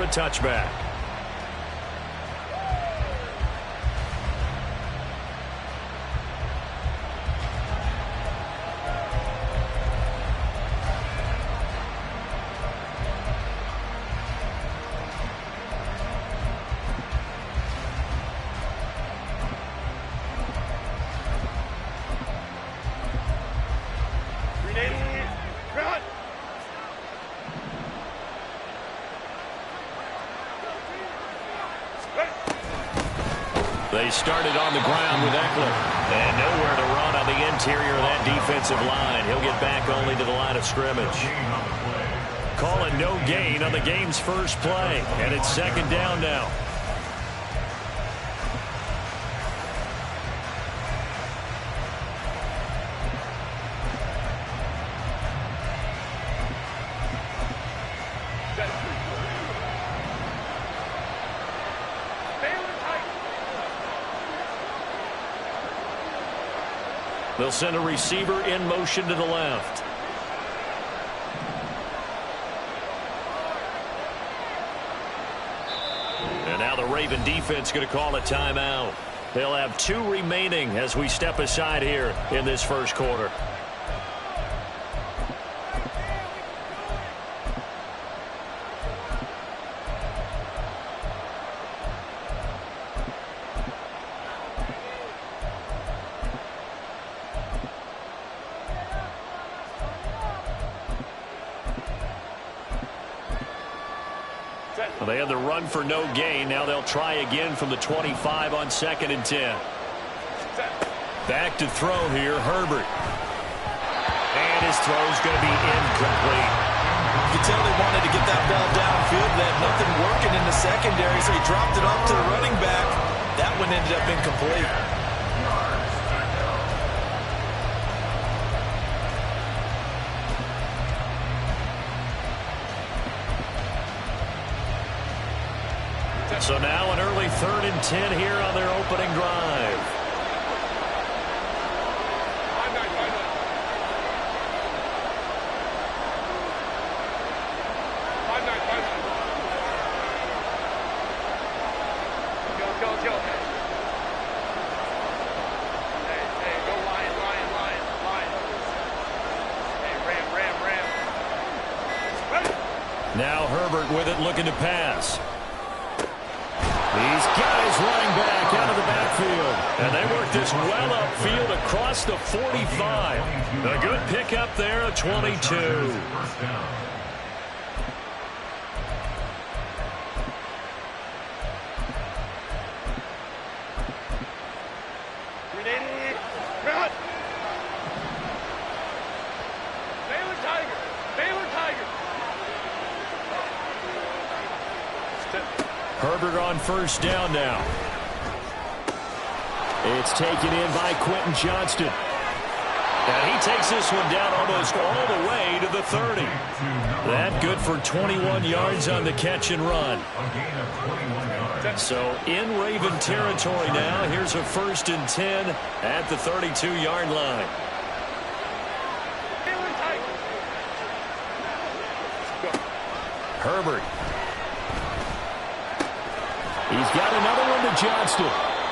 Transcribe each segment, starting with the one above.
a touchback. They started on the ground with Eckler. And nowhere to run on the interior of that defensive line. He'll get back only to the line of scrimmage. Call it no gain on the game's first play. And it's second down now. They'll send a receiver in motion to the left. And now the Raven defense going to call a timeout. They'll have 2 remaining as we step aside here in this first quarter. They had the run for no gain. Now they'll try again from the 25 on 2nd and 10. Back to throw here, Herbert. And his throw's going to be incomplete. You can tell they wanted to get that ball downfield. They had nothing working in the secondary, so he dropped it off to the running back. That one ended up incomplete. So now an early 3rd and 10 here on their opening drive. Now Herbert with it, looking to pass. He's got his running back out of the backfield. And they work this well upfield across the 45. A good pickup there, a 22. Herbert on first down now. It's taken in by Quentin Johnston. And he takes this one down almost all the way to the 30. That good for 21 yards on the catch and run. So in Raven territory now. Here's a 1st and 10 at the 32-yard line. Herbert. He's got another one to Johnston.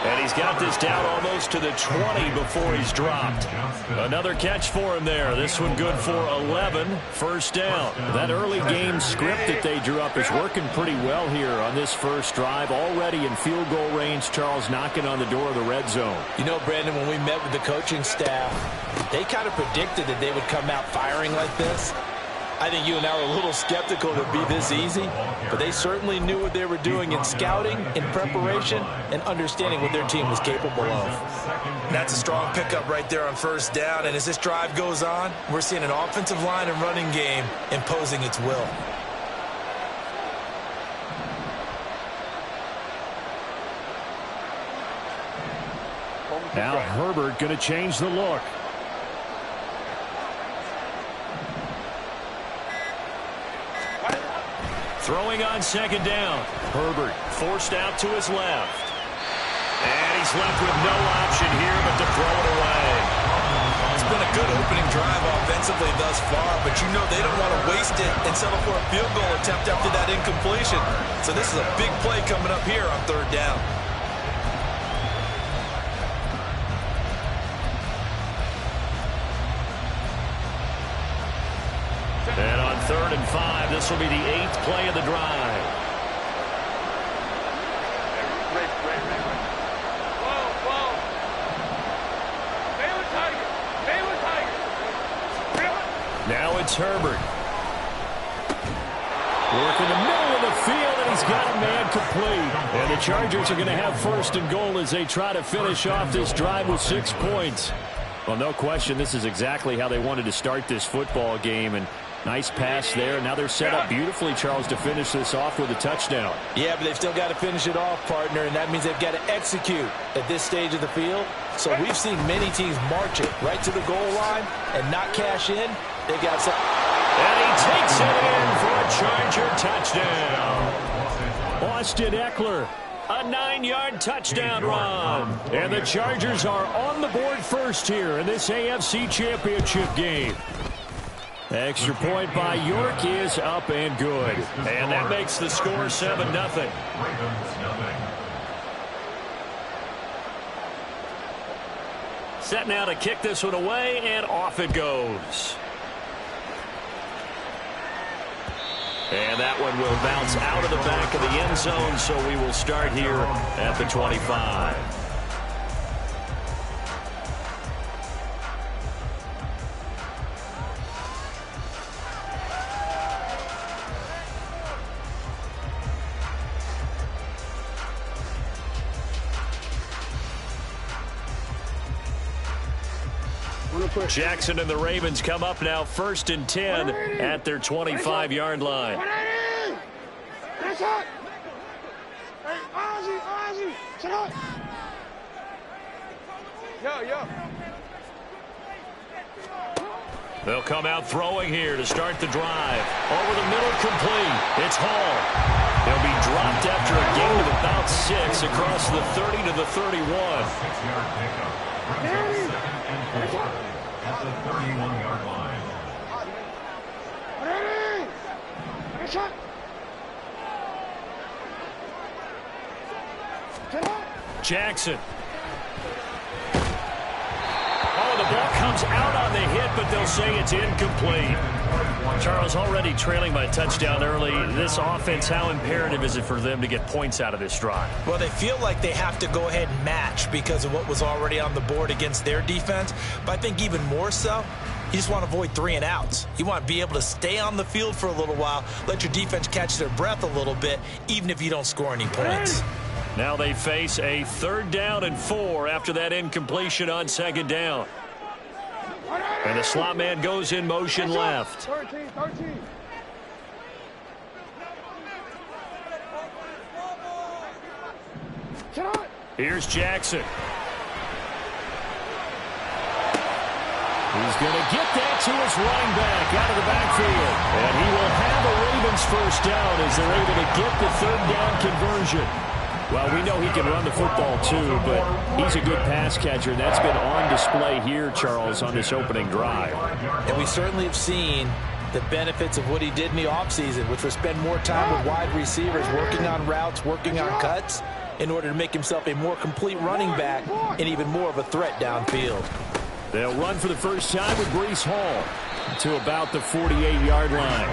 And he's got this down almost to the 20 before he's dropped. Another catch for him there. This one good for 11. First down. That early game script that they drew up is working pretty well here on this first drive. Already in field goal range, Charles knocking on the door of the red zone. You know, Brandon, when we met with the coaching staff, they kind of predicted that they would come out firing like this. I think you and I were a little skeptical it would be this easy, but they certainly knew what they were doing in scouting, in preparation, and understanding what their team was capable of. That's a strong pickup right there on first down, and as this drive goes on, we're seeing an offensive line and running game imposing its will. Now Herbert going to change the look. Throwing on second down. Herbert forced out to his left. And he's left with no option here but to throw it away. It's been a good opening drive offensively thus far, but you know they don't want to waste it and settle for a field goal attempt after that incompletion. So this is a big play coming up here on 3rd down. And on 3rd and 5, this will be the 8th play of the drive. Now it's Herbert. Working the middle of the field, and he's got a man complete. And the Chargers are going to have 1st and goal as they try to finish off this drive with 6 points. Well, no question, this is exactly how they wanted to start this football game. And nice pass there. Now they're set up beautifully, Charles, to finish this off with a touchdown. Yeah, but they've still got to finish it off, partner, and that means they've got to execute at this stage of the field. So we've seen many teams march it right to the goal line and not cash in. They got some. And he takes it in for a Charger touchdown. Austin Eckler, a 9-yard touchdown run. And the Chargers are on the board first here in this AFC Championship game. Extra point by York is up and good. And that makes the score 7-0. Set now to kick this one away, and off it goes. And that one will bounce out of the back of the end zone, so we will start here at the 25. Jackson and the Ravens come up now 1st and 10 at their 25-yard line. They'll come out throwing here to start the drive. Over the middle, complete. It's Hall. They'll be dropped after a gain of about 6 across the 30 to the 31. At the 31-yard line. Jackson. Oh, the ball comes out on the hit, but they'll say it's incomplete. Charles, already trailing by a touchdown early. This offense, how imperative is it for them to get points out of this drive? Well, they feel like they have to go ahead and match because of what was already on the board against their defense. But I think even more so, you just want to avoid 3 and outs. You want to be able to stay on the field for a little while, let your defense catch their breath a little bit, even if you don't score any points. Now they face a 3rd down and 4 after that incompletion on 2nd down. And the slot man goes in motion left. 13. Here's Jackson. He's going to get that to his running back out of the backfield. And he will have a Ravens 1st down as they're able to get the 3rd down conversion. Well, we know he can run the football too, but he's a good pass catcher. That's been on display here, Charles, on this opening drive. And we certainly have seen the benefits of what he did in the offseason, which was spend more time with wide receivers, working on routes, working on cuts, in order to make himself a more complete running back and even more of a threat downfield. They'll run for the first time with Breece Hall to about the 48-yard line.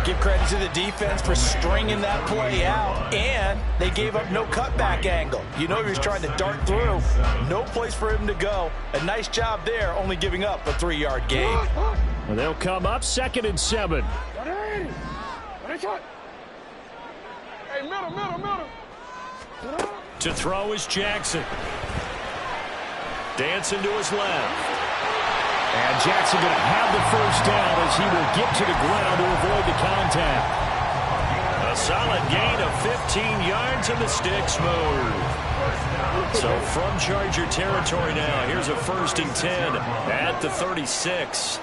Give credit to the defense for stringing that play out, and they gave up no cutback angle. You know he was trying to dart through. No place for him to go. A nice job there, only giving up a 3-yard gain. Well, they'll come up 2nd and 7. Hey, middle. To throw is Jackson. Dancing to his left. And Jackson going to have the 1st down as he will get to the ground to avoid the contact. A solid gain of 15 yards and the sticks move. So from Charger territory now, here's a 1st and 10 at the 36.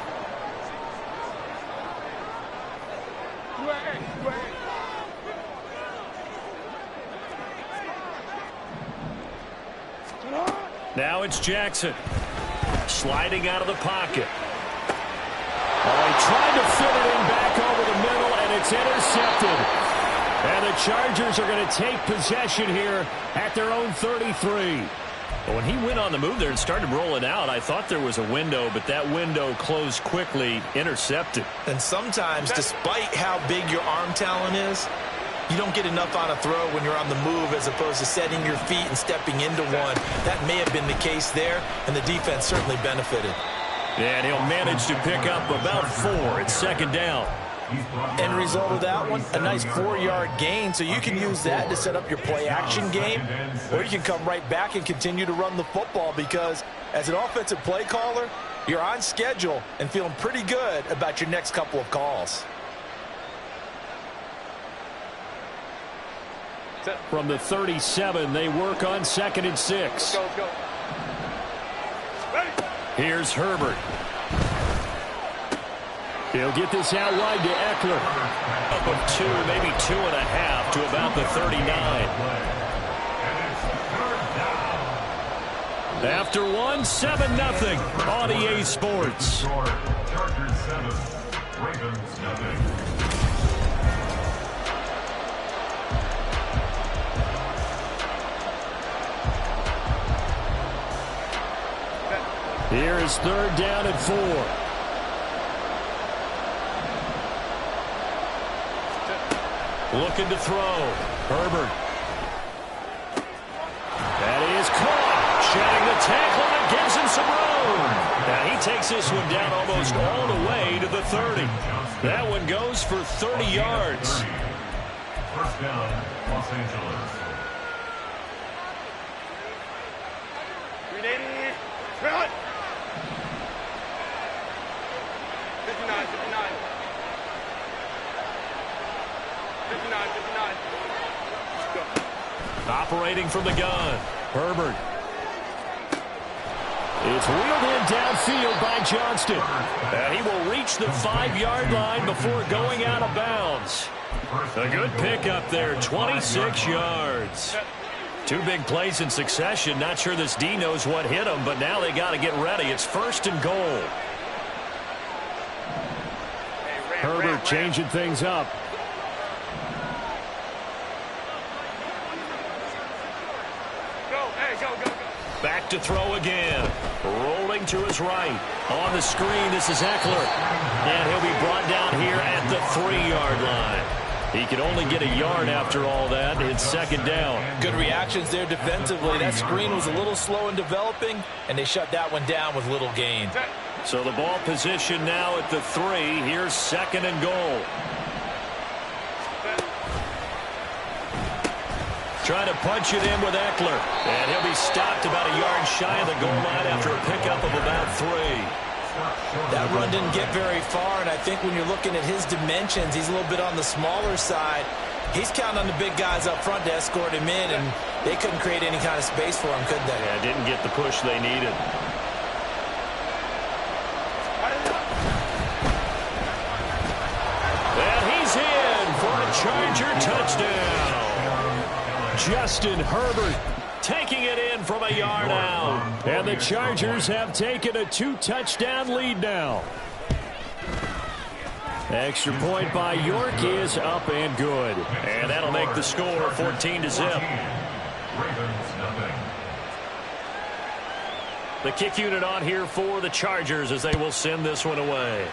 Now it's Jackson. sliding out of the pocket. Oh, he tried to fit it in back over the middle, and it's intercepted. And the Chargers are going to take possession here at their own 33. But when he went on the move there and started rolling out, I thought there was a window, but that window closed quickly, intercepted. And sometimes, despite how big your arm talent is, you don't get enough on a throw when you're on the move as opposed to setting your feet and stepping into one. That may have been the case there, and the defense certainly benefited. And he'll manage to pick up about 4. It's second down. End result of that one, a nice 4-yard gain, so you can use that to set up your play-action game, or you can come right back and continue to run the football because as an offensive play caller, you're on schedule and feeling pretty good about your next couple of calls. From the 37, they work on 2nd and 6. Let's go. Ready? Here's Herbert. He'll get this out wide to Eckler. Up of 2, maybe 2.5 to about the 39. After 1, 7-0 on EA Sports. Chargers 7, Ravens nothing. Here is 3rd down and 4. Looking to throw. Herbert. That is caught. Shedding the tackle and gives him some room. Now he takes this one down almost all the way to the 30. That one goes for 30 yards. First down, Los Angeles. 380. Run. 59. 59. Let's go. Operating from the gun. Herbert. It's wheeled in downfield by Johnston. And he will reach the 5-yard line before going out of bounds. A good pickup there, 26 yards. 2 big plays in succession. Not sure this D knows what hit him, but now they got to get ready. It's 1st and goal. Herbert changing things up. Go. Back to throw again. Rolling to his right. On the screen, this is Eckler. And he'll be brought down here at the 3-yard line. He can only get a yard after all that. It's 2nd down. Good reactions there defensively. That screen was a little slow in developing, and they shut that one down with little gain. So the ball position now at the 3. Here's 2nd and goal. Trying to punch it in with Eckler. And he'll be stopped about a yard shy of the goal line after a pickup of about 3. That run didn't get very far, and I think when you're looking at his dimensions, he's a little bit on the smaller side. He's counting on the big guys up front to escort him in, and they couldn't create any kind of space for him, could they? Yeah, didn't get the push they needed. And he's in for a Charger touchdown. Justin Herbert taking it in from a yard out. And the Chargers have taken a 2-touchdown lead now. Extra point by York is up and good. And that'll make the score 14-0. The kick unit on here for the Chargers as they will send this one away.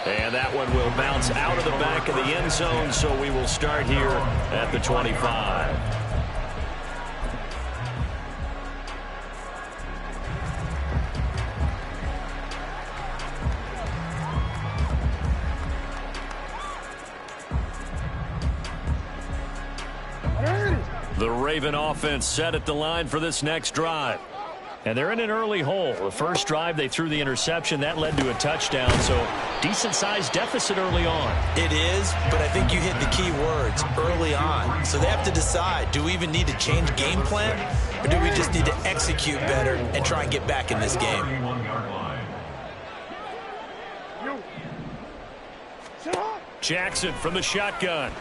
And that one will bounce out of the back of the end zone, so we will start here at the 25. The Raven offense set at the line for this next drive. And they're in an early hole. The first drive, they threw the interception. That led to a touchdown, so decent-sized deficit early on. It is, but I think you hit the key words, early on. So they have to decide, do we even need to change game plan, or do we just need to execute better and try and get back in this game? Jackson from the shotgun.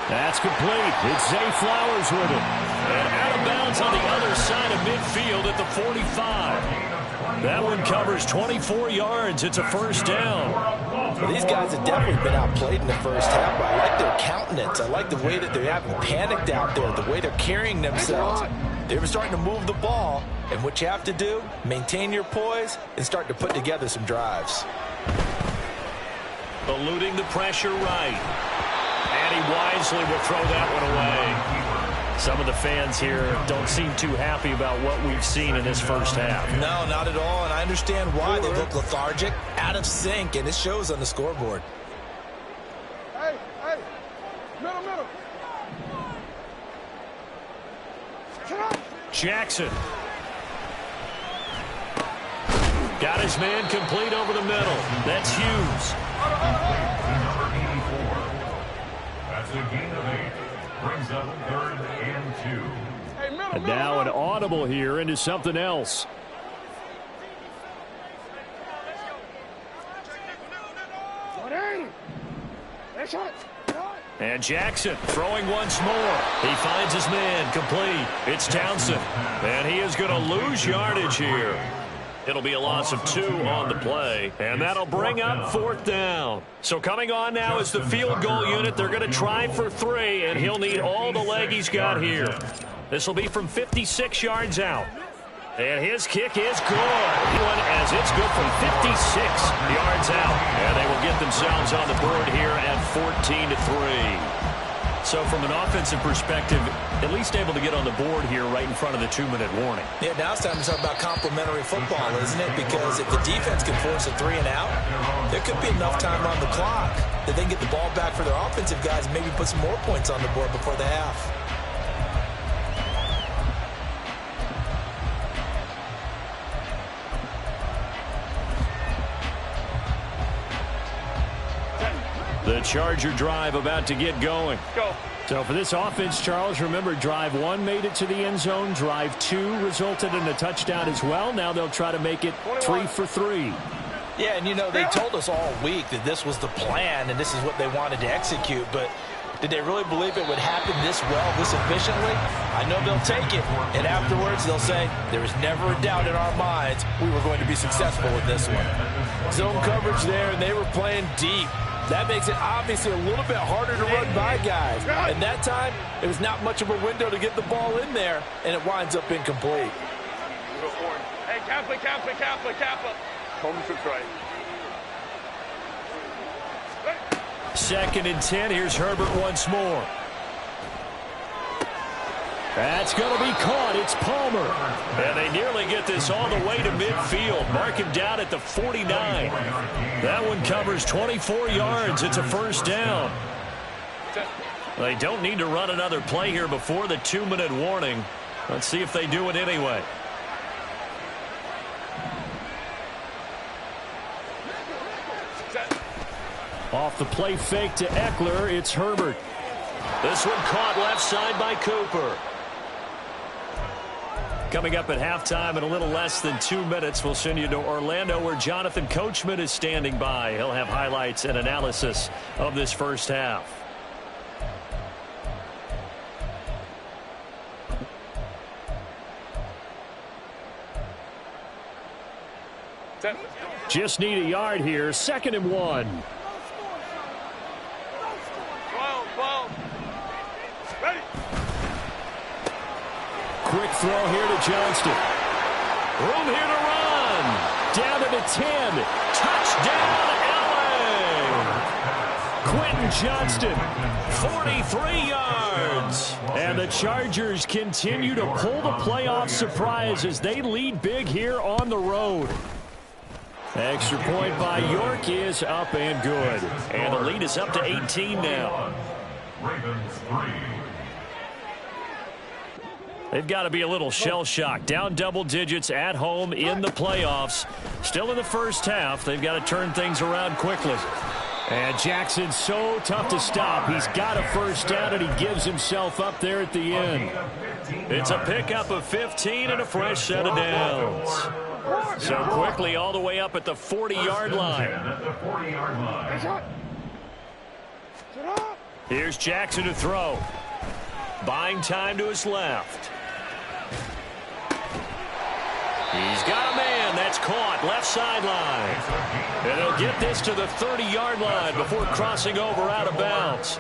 That's complete. It's Zay Flowers with it. And out of bounds on the other side of midfield at the 45. That one covers 24 yards. It's a first down. Well, these guys have definitely been outplayed in the first half, but I like their countenance. I like the way that they haven't panicked out there, the way they're carrying themselves. They were starting to move the ball, and what you have to do, maintain your poise and start to put together some drives. Eluding the pressure right. And he wisely will throw that one away. Some of the fans here don't seem too happy about what we've seen in this first half. No, not at all, and I understand why. They look lethargic, out of sync, and it shows on the scoreboard. Hey, middle. Jackson. Got his man complete over the middle. That's Hughes. Number 84. That's a gain of 8. Brings up 3rd and 2. Hey, middle. And now an audible here into something else. And Jackson throwing once more. He finds his man complete. It's Townsend. And he is going to lose yardage here. It'll be a loss of 2 on the play. And that'll bring up 4th down. So coming on now is the field goal unit. They're going to try for 3, and he'll need all the leg he's got here. This will be from 56 yards out. And his kick is good. As it's good from 56 yards out. And they will get themselves on the board here at 14-3. So from an offensive perspective, at least able to get on the board here right in front of the 2-minute warning. Yeah, now it's time to talk about complementary football, isn't it? Because if the defense can force a 3 and out, there could be enough time on the clock that they can get the ball back for their offensive guys and maybe put some more points on the board before the half. The Charger drive about to get going. Go. So for this offense, Charles, remember drive 1 made it to the end zone. Drive 2 resulted in a touchdown as well. Now they'll try to make it 3 for 3. Yeah, and you know, they told us all week that this was the plan and this is what they wanted to execute, but did they really believe it would happen this well, this efficiently? I know they'll take it, and afterwards they'll say, there was never a doubt in our minds we were going to be successful with this one. Zone coverage there, and they were playing deep. That makes it obviously a little bit harder to run by guys. And that time, it was not much of a window to get the ball in there, and it winds up incomplete. Go forward. Hey, Kappa. Home trips right. 2nd and 10. Here's Herbert once more. That's going to be caught. It's Palmer. And they nearly get this all the way to midfield. Mark him down at the 49. That one covers 24 yards. It's a first down. They don't need to run another play here before the 2-minute warning. Let's see if they do it anyway. Off the play fake to Eckler, it's Herbert. This one caught left side by Cooper. Coming up at halftime in a little less than 2 minutes, we'll send you to Orlando where Jonathan Coachman is standing by. He'll have highlights and analysis of this first half. Just need a yard here. 2nd and 1. 12. Ready. Quick throw here to Johnston. Room here to run. Down to the 10. Touchdown, LA. Quentin Johnston. 43 yards. And the Chargers continue to pull the playoff surprise as they lead big here on the road. Extra point by York is up and good. And the lead is up to 18 now. Ravens 3. They've got to be a little shell-shocked. Down double digits at home in the playoffs. Still in the first half. They've got to turn things around quickly. And Jackson's so tough to stop. He's got a first down, and he gives himself up there at the end. It's a pickup of 15 and a fresh set of downs. So quickly all the way up at the 40-yard line. Here's Jackson to throw. Buying time to his left. He's got a man. That's caught. Left sideline. And he'll get this to the 30-yard line before crossing over out of bounds.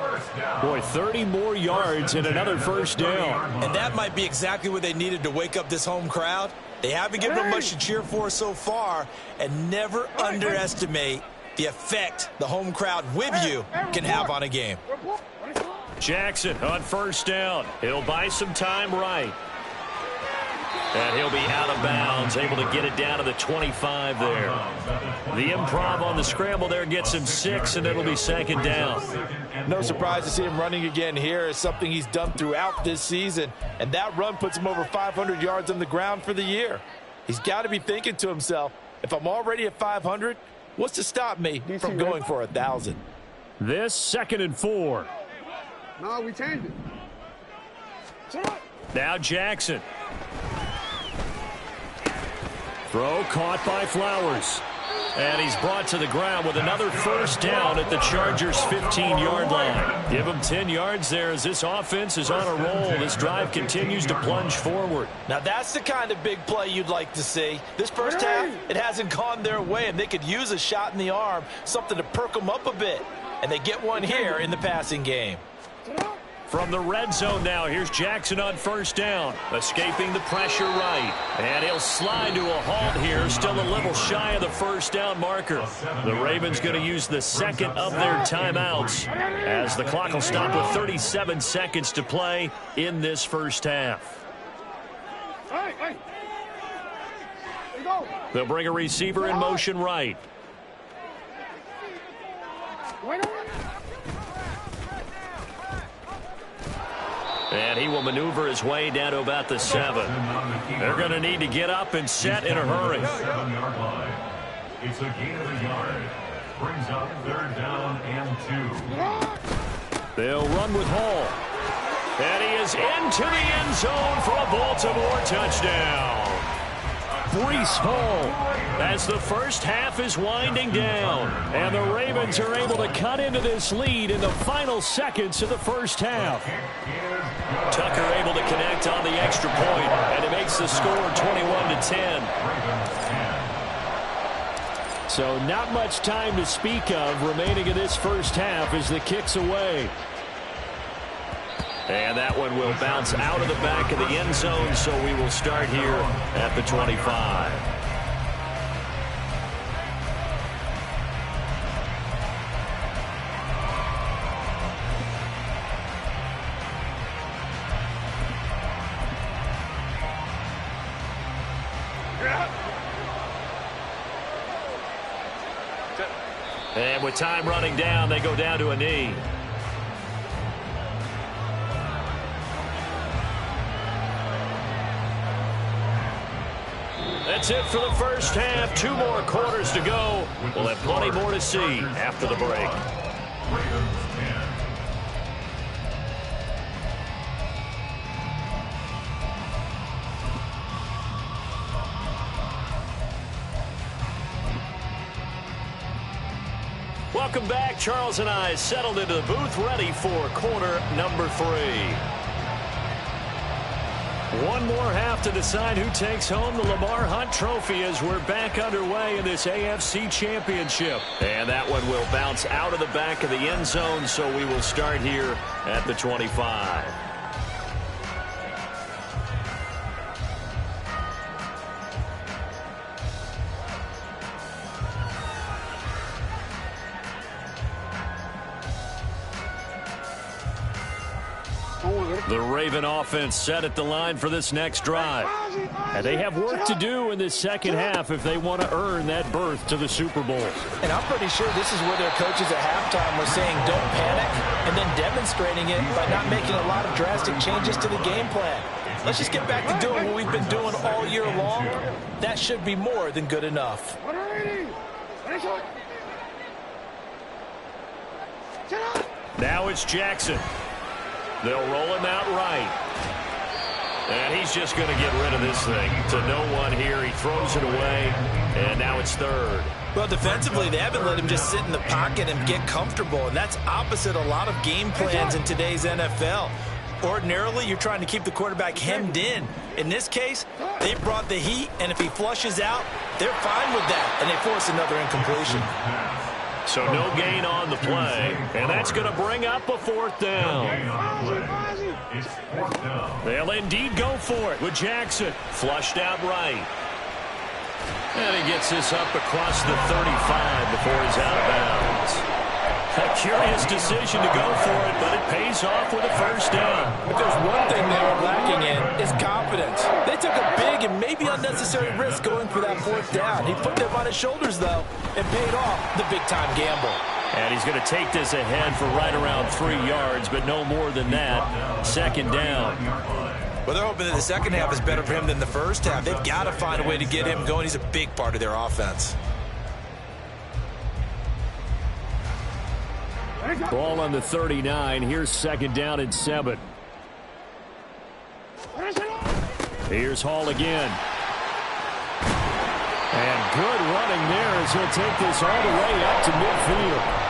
Boy, 30 more yards and another first down. And that might be exactly what they needed to wake up this home crowd. They haven't given them much to cheer for so far, and never underestimate the effect the home crowd with you can have on a game. Jackson on first down. He'll buy some time right. And he'll be out of bounds, able to get it down to the 25 there. The improv on the scramble there gets him 6, and it'll be second down. No surprise to see him running again here. It's something he's done throughout this season, and that run puts him over 500 yards on the ground for the year. He's got to be thinking to himself, if I'm already at 500, what's to stop me from going for 1,000? This 2nd and 4. No, we changed it. Now Jackson. Throw caught by Flowers. And he's brought to the ground with another first down at the Chargers' 15-yard line. Give him 10 yards there as this offense is on a roll. This drive continues to plunge forward. Now that's the kind of big play you'd like to see. This first half, it hasn't gone their way, and they could use a shot in the arm, something to perk them up a bit. And they get one here in the passing game. From the red zone now, here's Jackson on first down, escaping the pressure right. And he'll slide to a halt here, still a little shy of the first down marker. The Ravens going to use the second of their timeouts as the clock will stop with 37 seconds to play in this first half. They'll bring a receiver in motion right. And he will maneuver his way down to about the 7. They're going to need to get up and set in a hurry. 7-yard line. It's a gain of a yard. Brings up 3rd down and 2. They'll run with Hall. And he is into the end zone for a Baltimore touchdown. Breece Hall. As the first half is winding down. And the Ravens are able to cut into this lead in the final seconds of the first half. Tucker able to connect on the extra point, and it makes the score 21-10. So not much time to speak of remaining in this first half as the kick's away. And that one will bounce out of the back of the end zone, so we will start here at the 25. And with time running down, they go down to a knee. That's it for the first half. 2 more quarters to go. We'll have plenty more to see after the break. Welcome back. Charles and I settled into the booth ready for quarter number 3. One more half to decide who takes home the Lamar Hunt Trophy as we're back underway in this AFC Championship. And that one will bounce out of the back of the end zone, so we will start here at the 25. The Raven offense set at the line for this next drive. And they have work to do in this second half if they want to earn that berth to the Super Bowl. And I'm pretty sure this is where their coaches at halftime were saying don't panic, and then demonstrating it by not making a lot of drastic changes to the game plan. Let's just get back to doing what we've been doing all year long. That should be more than good enough. Now it's Jackson. They'll roll him out right. And he's just going to get rid of this thing. To no one here. He throws it away, and now it's third. Well, defensively, they haven't let him just sit in the pocket and get comfortable, and that's opposite a lot of game plans in today's NFL. Ordinarily, you're trying to keep the quarterback hemmed in. In this case, they brought the heat, and if he flushes out, they're fine with that, and they force another incompletion. So no gain on the play, and that's going to bring up a fourth down. They'll indeed go for it with Jackson. Flushed out right. And he gets this up across the 35 before he's out of bounds. A curious decision to go for it, but it pays off with a first down. If there's one thing they were lacking in, it's confidence. They took a big and maybe unnecessary risk going for that fourth down. He put them on his shoulders, though, and paid off the big-time gamble. And he's going to take this ahead for right around 3 yards, but no more than that. Second down. Well, they're hoping that the second half is better for him than the first half. They've got to find a way to get him going. He's a big part of their offense. Ball on the 39. Here's second down and 7. Here's Hall again. And good running there as he'll take this all the way up to midfield.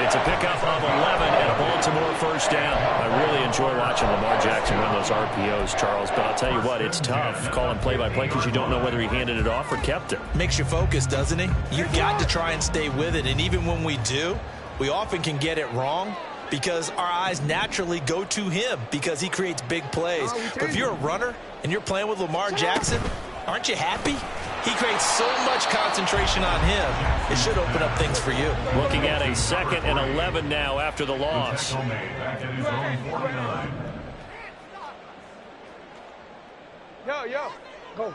It's a pickup of 11 and a Baltimore first down. I really enjoy watching Lamar Jackson run those RPOs, Charles, but I'll tell you what, it's tough calling play-by-play because you don't know whether he handed it off or kept it. Makes you focus, doesn't he? You've got to try and stay with it, and even when we do, we often can get it wrong because our eyes naturally go to him because he creates big plays. But if you're a runner and you're playing with Lamar Jackson, aren't you happy? He creates so much concentration on him. It should open up things for you. Looking at a 2nd and 11 now after the loss. Yo, go.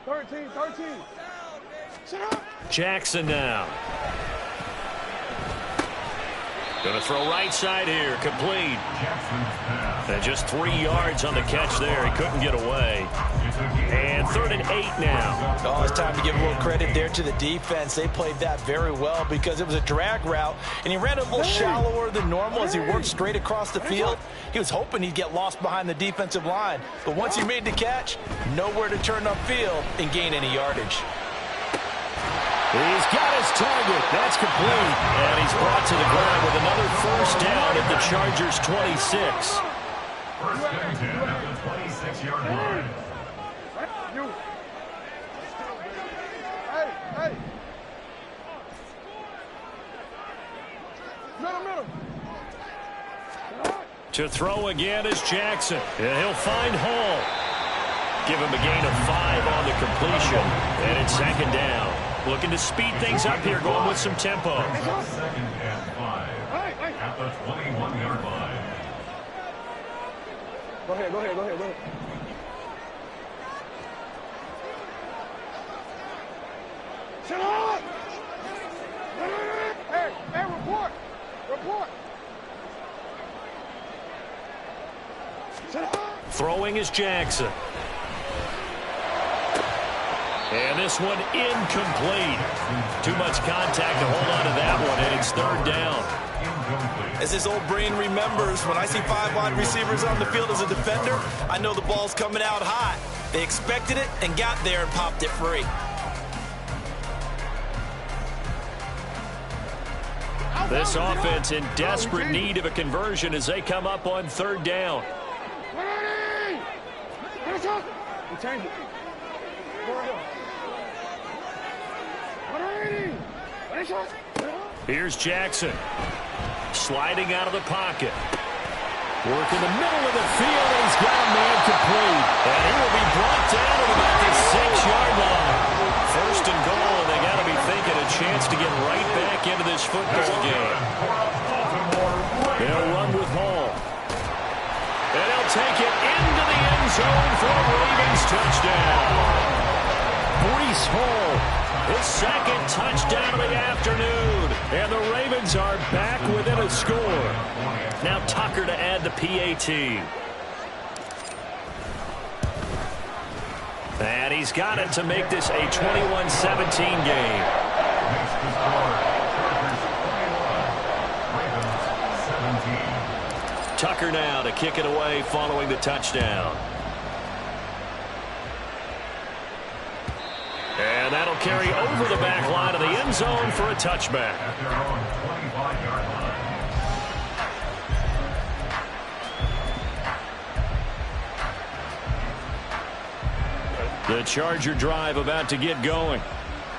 Thirteen. Shut up. Jackson now. Going to throw right side here, complete. And just 3 yards on the catch there. He couldn't get away. And 3rd and 8 now. Oh, it's time to give a little credit there to the defense. They played that very well because it was a drag route, and he ran a little shallower than normal as he worked straight across the field. He was hoping he'd get lost behind the defensive line. But once he made the catch, nowhere to turn upfield and gain any yardage. He's got his target. That's complete. And he's brought to the ground with another first down at the Chargers' 26. First and 10 at the 26-yard line. You. Hey. Middle. To throw again is Jackson. And he'll find Hall. Give him a gain of 5 on the completion. And it's 2nd down. Looking to speed things up here, going with some tempo. 2nd and 5 at the 21-yard line. Go ahead. Shut up! Hey, report! Shut up! Throwing is Jackson. And this one incomplete. Too much contact to hold on to that one, and it's 3rd down. As this old brain remembers, when I see 5 wide receivers on the field as a defender, I know the ball's coming out hot. They expected it and got there and popped it free. This offense in desperate need of a conversion as they come up on 3rd down. We change it. Here's Jackson. Sliding out of the pocket. Work in the middle of the field, and he's got a man complete. And he will be brought down at about the 6-yard line. 1st and goal, and they got to be thinking a chance to get right back into this football game. They'll run with Hall. And he'll take it into the end zone for a Ravens touchdown. Breece Hall, his 2nd touchdown of the afternoon. And the Ravens are back within a score. Now Tucker to add the PAT. And he's got it to make this a 21-17 game. Baker now to kick it away following the touchdown. And that'll carry over the back line of the end zone for a touchback. At their own 25-yard line. The Charger drive about to get going.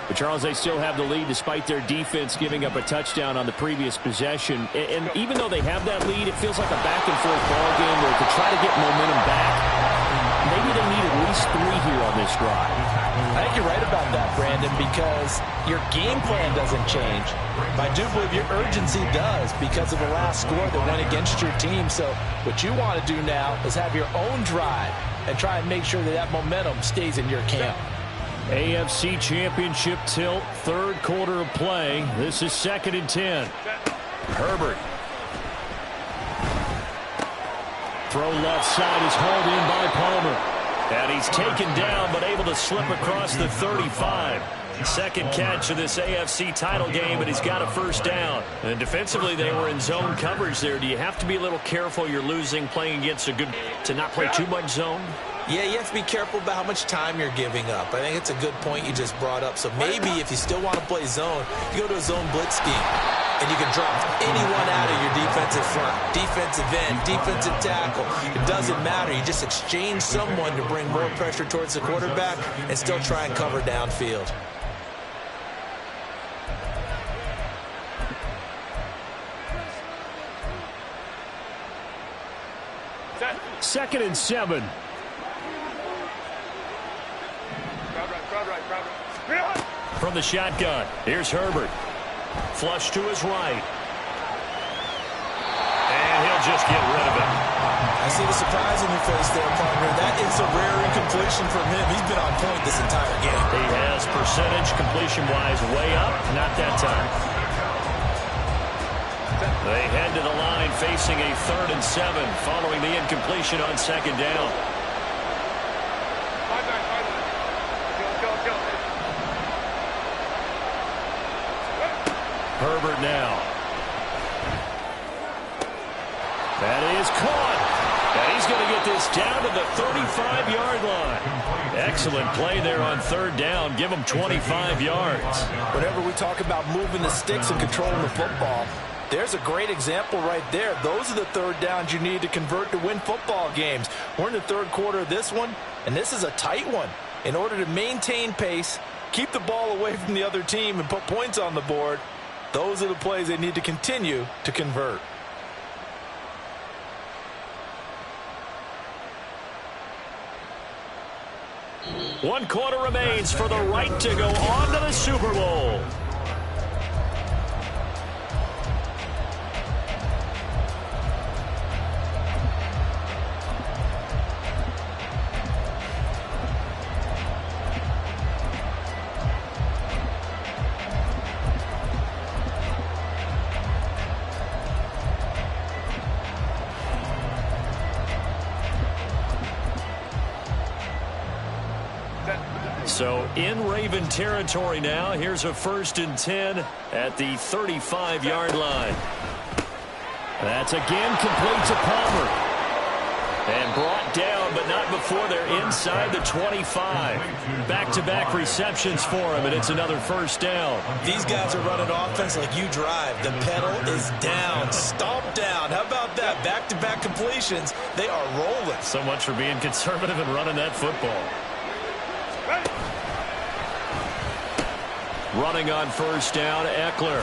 But Charles, they still have the lead despite their defense giving up a touchdown on the previous possession. And even though they have that lead, it feels like a back-and-forth ball game where to try to get momentum back, maybe they need at least 3 here on this drive. I think you're right about that, Brandon, because your game plan doesn't change. But I do believe your urgency does because of the last score that went against your team. So what you want to do now is have your own drive and try and make sure that that momentum stays in your camp. AFC Championship tilt, third quarter of play. This is 2nd and 10. Herbert. Throw left side is hauled in by Palmer. And he's taken down but able to slip across the 35. Second catch of this AFC title game, and he's got a first down. And defensively, they were in zone coverage there. Do you have to be a little careful you're losing playing against a good to not play too much zone? Yeah, you have to be careful about how much time you're giving up. I think it's a good point you just brought up. So maybe if you still want to play zone, you go to a zone blitz scheme. And you can drop anyone out of your defensive front, defensive end, defensive tackle. It doesn't matter. You just exchange someone to bring more pressure towards the quarterback and still try and cover downfield. Second and 7. From the shotgun, here's Herbert. Flush to his right. And he'll just get rid of it. I see the surprise in your face there, partner. That is a rare incompletion from him. He's been on point this entire game. He has percentage completion-wise way up. Not that time. They head to the line facing a 3rd and 7 following the incompletion on 2nd down. Herbert now. That is caught. And he's going to get this down to the 35-yard line. Excellent play there on 3rd down. Give him 25 yards. Whenever we talk about moving the sticks and controlling the football, there's a great example right there. Those are the 3rd downs you need to convert to win football games. We're in the 3rd quarter of this one, and this is a tight one. In order to maintain pace, keep the ball away from the other team, and put points on the board, those are the plays they need to continue to convert. One quarter remains for the right to go on to the Super Bowl. So in Raven territory now. Here's a 1st and 10 at the 35-yard line. That's again complete to Palmer. And brought down, but not before they're inside the 25. Back-to-back receptions for him, and it's another 1st down. These guys are running offense like you drive. The pedal is down, stomp down. How about that? Back-to-back completions. They are rolling. So much for being conservative and running that football. Running on 1st down, Eckler.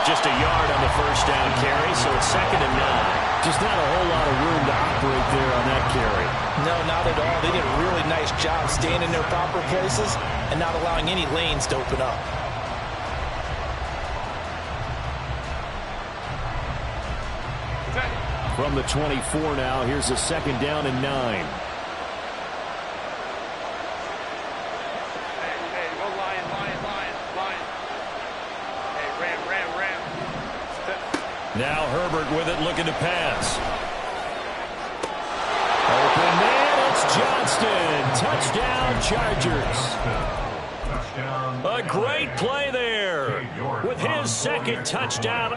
Just a yard on the 1st down carry, so it's 2nd and 9. Just not a whole lot of room to operate there on that carry. No, not at all. They did a really nice job staying in their proper places and not allowing any lanes to open up. From the 24 now, here's a 2nd down and 9. Now Herbert with it, looking to pass. Open man, it's Johnston. Touchdown, Chargers. A great play there with his 2nd touchdown